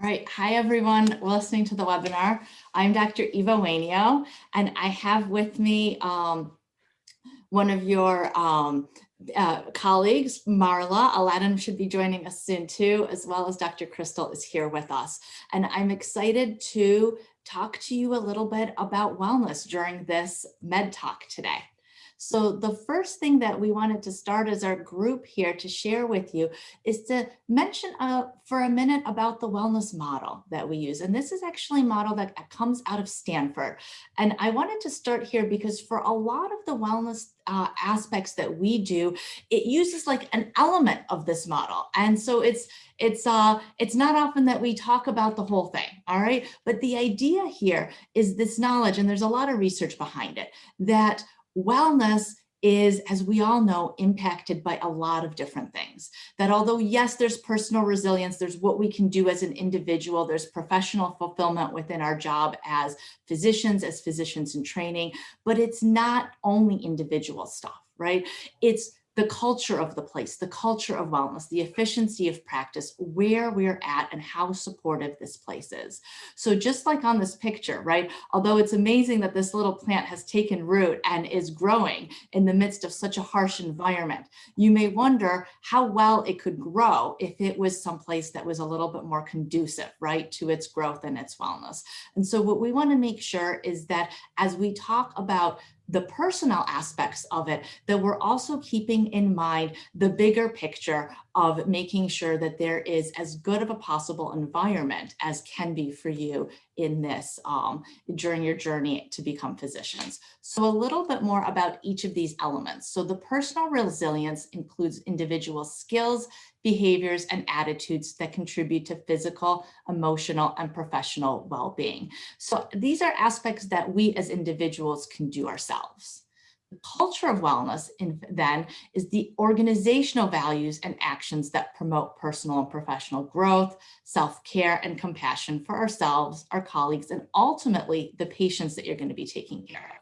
All right. Hi, everyone listening to the webinar. I'm Dr. Eva Wainio, and I have with me one of your colleagues, Marla. Aladdin should be joining us soon too, as well as Dr. Crystal is here with us. And I'm excited to talk to you a little bit about wellness during this Med Talk today. So the first thing that we wanted to start as our group here to share with you is to mention for a minute about the wellness model that we use. And this is actually a model that comes out of Stanford. And I wanted to start here because for a lot of the wellness aspects that we do, it uses like an element of this model. And so it's not often that we talk about the whole thing, all right? But the idea here is this knowledge, and there's a lot of research behind it, that wellness is, as we all know, impacted by a lot of different things. That although, yes, there's personal resilience, there's what we can do as an individual, there's professional fulfillment within our job as physicians in training, but it's not only individual stuff, right? It's the culture of the place, the culture of wellness, the efficiency of practice, where we're at and how supportive this place is. So just like on this picture, right? Although it's amazing that this little plant has taken root and is growing in the midst of such a harsh environment, you may wonder how well it could grow if it was someplace that was a little bit more conducive, right, to its growth and its wellness. And so what we want to make sure is that as we talk about the personal aspects of it, that we're also keeping in mind the bigger picture of making sure that there is as good of a possible environment as can be for you in this during your journey to become physicians. So a little bit more about each of these elements. So the personal resilience includes individual skills, behaviors, and attitudes that contribute to physical, emotional, and professional well-being. So these are aspects that we as individuals can do ourselves. The culture of wellness then is the organizational values and actions that promote personal and professional growth, self-care, and compassion for ourselves, our colleagues, and ultimately the patients that you're going to be taking care of.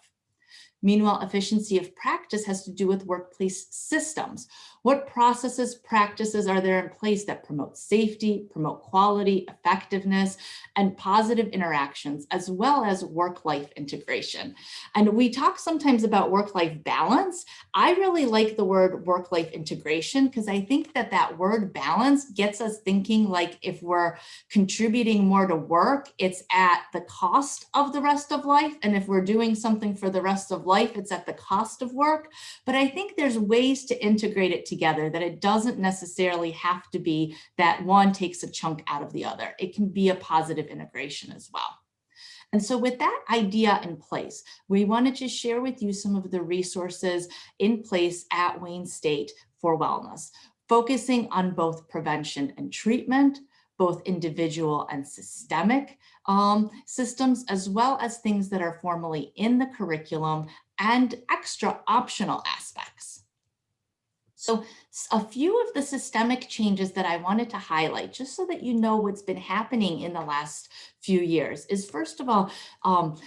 Meanwhile, efficiency of practice has to do with workplace systems. What processes, practices are there in place that promote safety, promote quality, effectiveness, and positive interactions, as well as work-life integration? And we talk sometimes about work-life balance. I really like the word work-life integration because I think that that word balance gets us thinking like if we're contributing more to work, it's at the cost of the rest of life. And if we're doing something for the rest of life, it's at the cost of work. But I think there's ways to integrate it together, that it doesn't necessarily have to be that one takes a chunk out of the other. It can be a positive integration as well. And so with that idea in place, we wanted to share with you some of the resources in place at Wayne State for wellness, focusing on both prevention and treatment, both individual and systemic systems, as well as things that are formally in the curriculum and extra optional aspects. So a few of the systemic changes that I wanted to highlight, just so that you know what's been happening in the last few years, is first of all,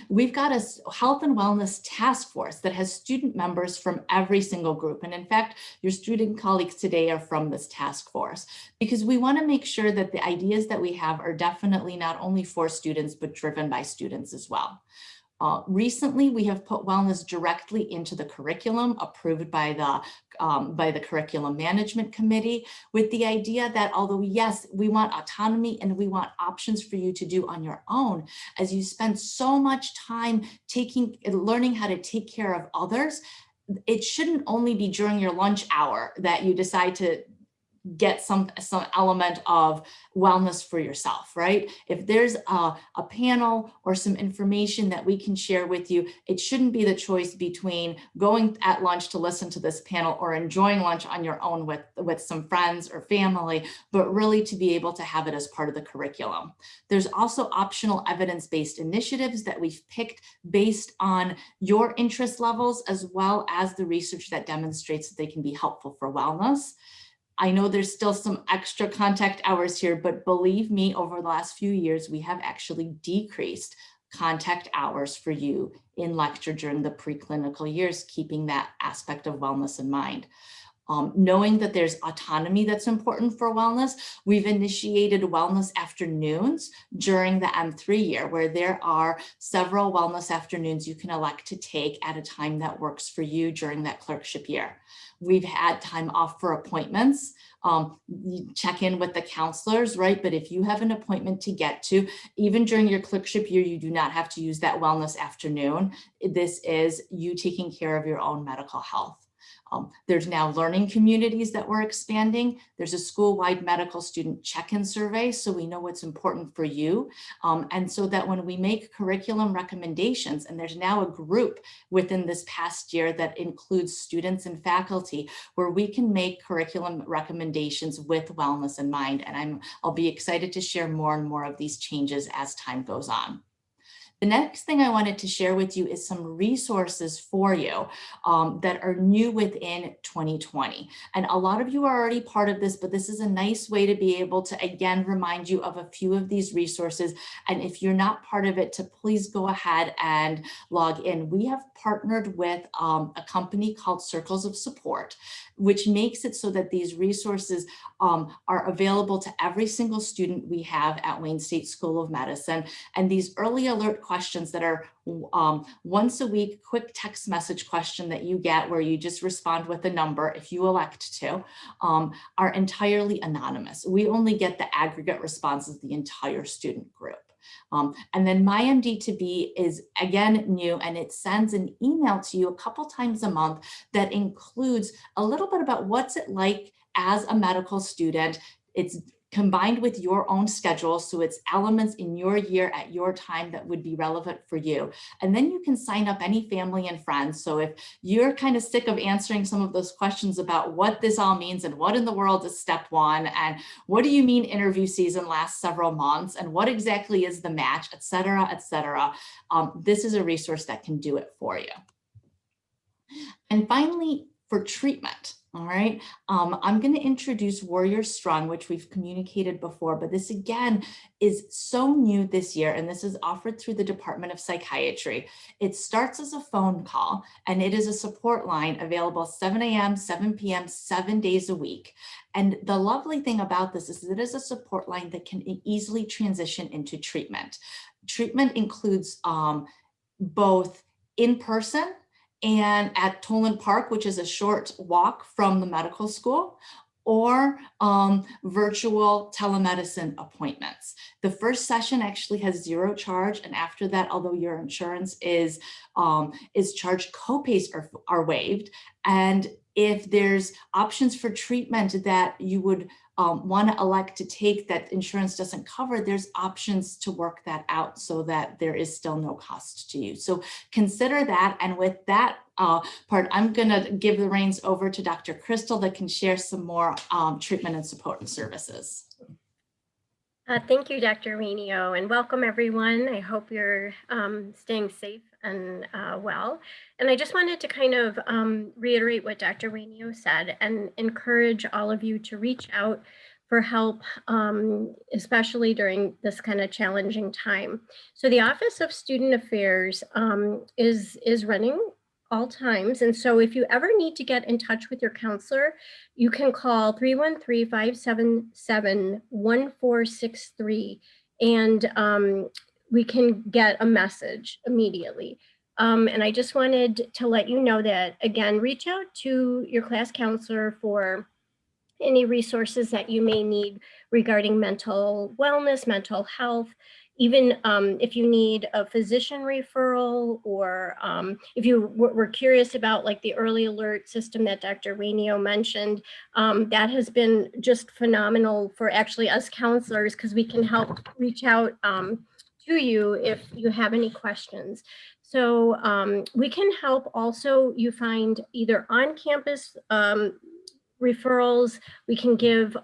we've got a health and wellness task force that has student members from every single group. And in fact, your student colleagues today are from this task force, because we want to make sure that the ideas that we have are definitely not only for students, but driven by students as well. Recently, we have put wellness directly into the curriculum approved by the Curriculum Management Committee, with the idea that although, yes, we want autonomy and we want options for you to do on your own, as you spend so much time learning how to take care of others, it shouldn't only be during your lunch hour that you decide to get some element of wellness for yourself, right? If there's a panel or some information that we can share with you, it shouldn't be the choice between going at lunch to listen to this panel or enjoying lunch on your own with some friends or family, but really to be able to have it as part of the curriculum. There's also optional evidence-based initiatives that we've picked based on your interest levels, as well as the research that demonstrates that they can be helpful for wellness. I know there's still some extra contact hours here, but believe me, over the last few years, we have actually decreased contact hours for you in lecture during the preclinical years, keeping that aspect of wellness in mind. Knowing that there's autonomy that's important for wellness, we've initiated wellness afternoons during the M3 year, where there are several wellness afternoons you can elect to take at a time that works for you during that clerkship year. We've had time off for appointments. You check in with the counselors, right? But if you have an appointment to get to, even during your clerkship year, you do not have to use that wellness afternoon. This is you taking care of your own medical health. There's now learning communities that we're expanding. There's a school-wide medical student check-in survey, so we know what's important for you. And so that when we make curriculum recommendations, and there's now a group within this past year that includes students and faculty, where we can make curriculum recommendations with wellness in mind. And I'll be excited to share more and more of these changes as time goes on. The next thing I wanted to share with you is some resources for you that are new within 2020. And a lot of you are already part of this, but this is a nice way to be able to, again, remind you of a few of these resources. And if you're not part of it, to please go ahead and log in. We have partnered with a company called Circles of Support, which makes it so that these resources are available to every single student we have at Wayne State School of Medicine. And these early alert questions that are once a week, quick text message question that you get where you just respond with a number if you elect to, are entirely anonymous. We only get the aggregate responses of the entire student group. And then My MD2B is again new, and it sends an email to you a couple times a month that includes a little bit about what's it like as a medical student. It's combined with your own schedule, so it's elements in your year at your time that would be relevant for you. And then you can sign up any family and friends. So if you're kind of sick of answering some of those questions about what this all means and what in the world is step one, and what do you mean interview season lasts several months, and what exactly is the match, et cetera, this is a resource that can do it for you. And finally, for treatment. All right, I'm going to introduce Warrior Strong, which we've communicated before, but this again is so new this year, and this is offered through the Department of Psychiatry. It starts as a phone call, and it is a support line available 7 a.m., 7 p.m., 7 days a week. And the lovely thing about this is that it is a support line that can easily transition into treatment. Treatment includes both in person and at Toland Park, which is a short walk from the medical school, or virtual telemedicine appointments. The first session actually has zero charge, and after that, although your insurance is charged, copays are waived. And if there's options for treatment that you would want to elect to take that insurance doesn't cover, there's options to work that out so that there is still no cost to you. So consider that. And with that part, I'm going to give the reins over to Dr. Crystal that can share some more treatment and support and services. Thank you, Dr. Renio, and welcome everyone. I hope you're staying safe and well. And I just wanted to kind of reiterate what Dr. Renio said and encourage all of you to reach out for help, especially during this kind of challenging time. So the Office of Student Affairs is running all times. And so if you ever need to get in touch with your counselor, you can call 313-577-1463 and we can get a message immediately. And I just wanted to let you know that, again, reach out to your class counselor for any resources that you may need regarding mental wellness, mental health, even if you need a physician referral, or if you were curious about like the early alert system that Dr. Renio mentioned, that has been just phenomenal for actually us counselors, because we can help reach out to you if you have any questions. So we can help also you find either on-campus referrals, we can give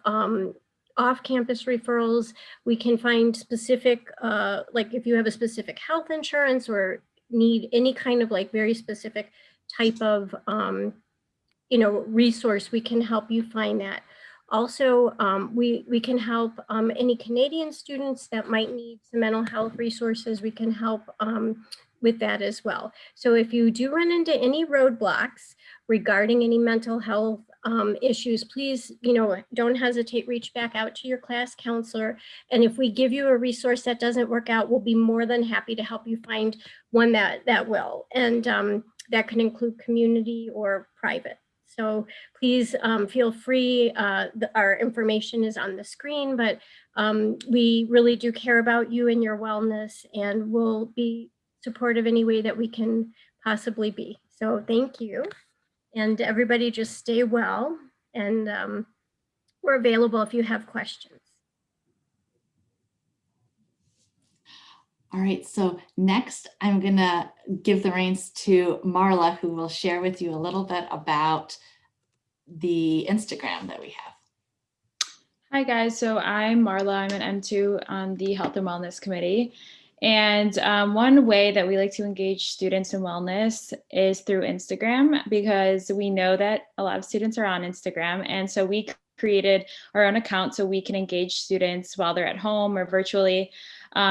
off-campus referrals, we can find specific, like if you have a specific health insurance or need any kind of like very specific type of, resource, we can help you find that. Also, we can help any Canadian students that might need some mental health resources. We can help with that as well. So if you do run into any roadblocks regarding any mental health issues, please, don't hesitate, reach back out to your class counselor. And if we give you a resource that doesn't work out, we'll be more than happy to help you find one that will. And that can include community or private. So please feel free. Our information is on the screen, but we really do care about you and your wellness, and we'll be supportive any way that we can possibly be. So thank you. And everybody just stay well, and we're available if you have questions. All right, so next I'm gonna give the reins to Marla, who will share with you a little bit about the Instagram that we have. Hi guys, so I'm Marla. I'm an M2 on the Health and Wellness Committee. And one way that we like to engage students in wellness is through Instagram, because we know that a lot of students are on Instagram. And so we created our own account so we can engage students while they're at home or virtually.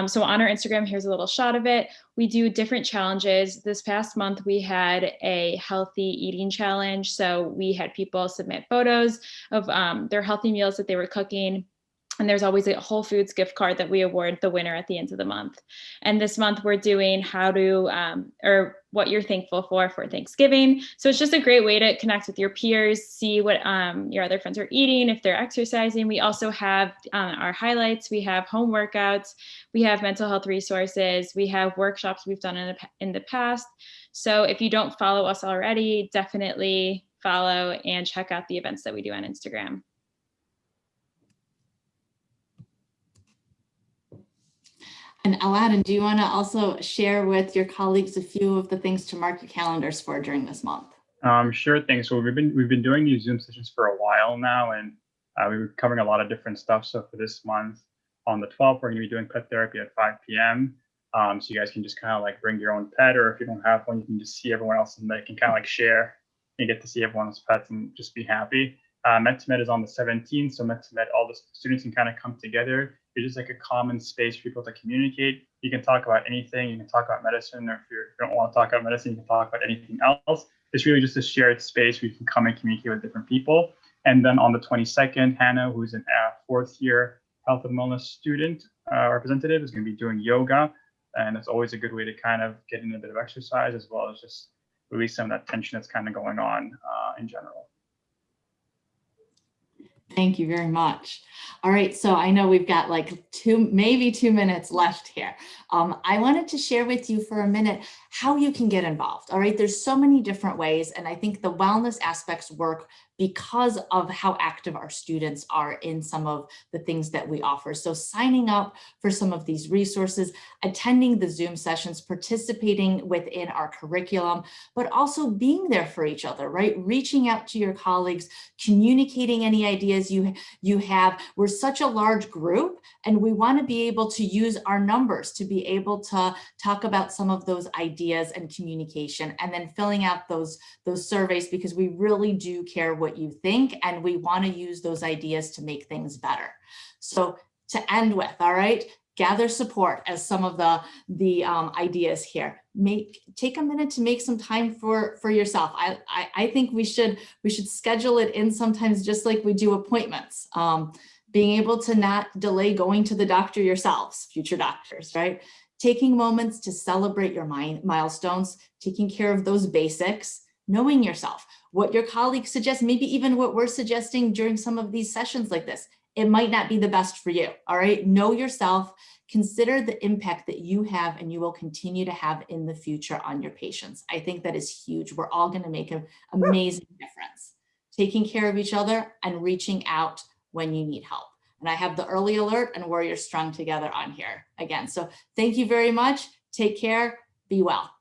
So on our Instagram, here's a little shot of it. We do different challenges. This past month, we had a healthy eating challenge. So we had people submit photos of their healthy meals that they were cooking. And there's always a Whole Foods gift card that we award the winner at the end of the month. And this month we're doing how to, or what you're thankful for Thanksgiving. So it's just a great way to connect with your peers, see what your other friends are eating, if they're exercising. We also have our highlights. We have home workouts. We have mental health resources. We have workshops we've done in the past. So if you don't follow us already, definitely follow and check out the events that we do on Instagram. And Aladdin, do you want to also share with your colleagues a few of the things to mark your calendars for during this month? Sure thing. So we've been doing these Zoom sessions for a while now, and we were covering a lot of different stuff. So for this month, on the 12th, we're going to be doing pet therapy at 5 p.m. So you guys can just kind of like bring your own pet, or if you don't have one, you can just see everyone else and they can kind of like share and get to see everyone's pets and just be happy. Med is on the 17th. So Med, all the students can kind of come together. It's just like a common space for people to communicate. You can talk about anything. You can talk about medicine, or if you don't want to talk about medicine, you can talk about anything else. It's really just a shared space where you can come and communicate with different people. And then on the 22nd, Hannah, who's an fourth year health and wellness student representative, is going to be doing yoga. And it's always a good way to kind of get in a bit of exercise, as well as just release some of that tension that's kind of going on in general. Thank you very much. All right, so I know we've got like maybe 2 minutes left here. I wanted to share with you for a minute how you can get involved. All right, there's so many different ways, and I think the wellness aspects work because of how active our students are in some of the things that we offer. So signing up for some of these resources, attending the Zoom sessions, participating within our curriculum, but also being there for each other, right? Reaching out to your colleagues, communicating any ideas you have. We're such a large group, and we want to be able to use our numbers to be able to talk about some of those ideas and communication, and then filling out those surveys, because we really do care what you think, and we want to use those ideas to make things better. So to end with, all right, gather support as some of the ideas here. Take a minute to make some time for yourself. I think we should schedule it in sometimes, just like we do appointments. Being able to not delay going to the doctor yourselves, future doctors, right? Taking moments to celebrate your milestones, taking care of those basics, knowing yourself, what your colleagues suggest, maybe even what we're suggesting during some of these sessions like this. It might not be the best for you, all right? Know yourself, consider the impact that you have and you will continue to have in the future on your patients. I think that is huge. We're all gonna make an amazing difference. Taking care of each other and reaching out when you need help. And I have the early alert and Warrior Strong together on here again. So thank you very much. Take care, be well.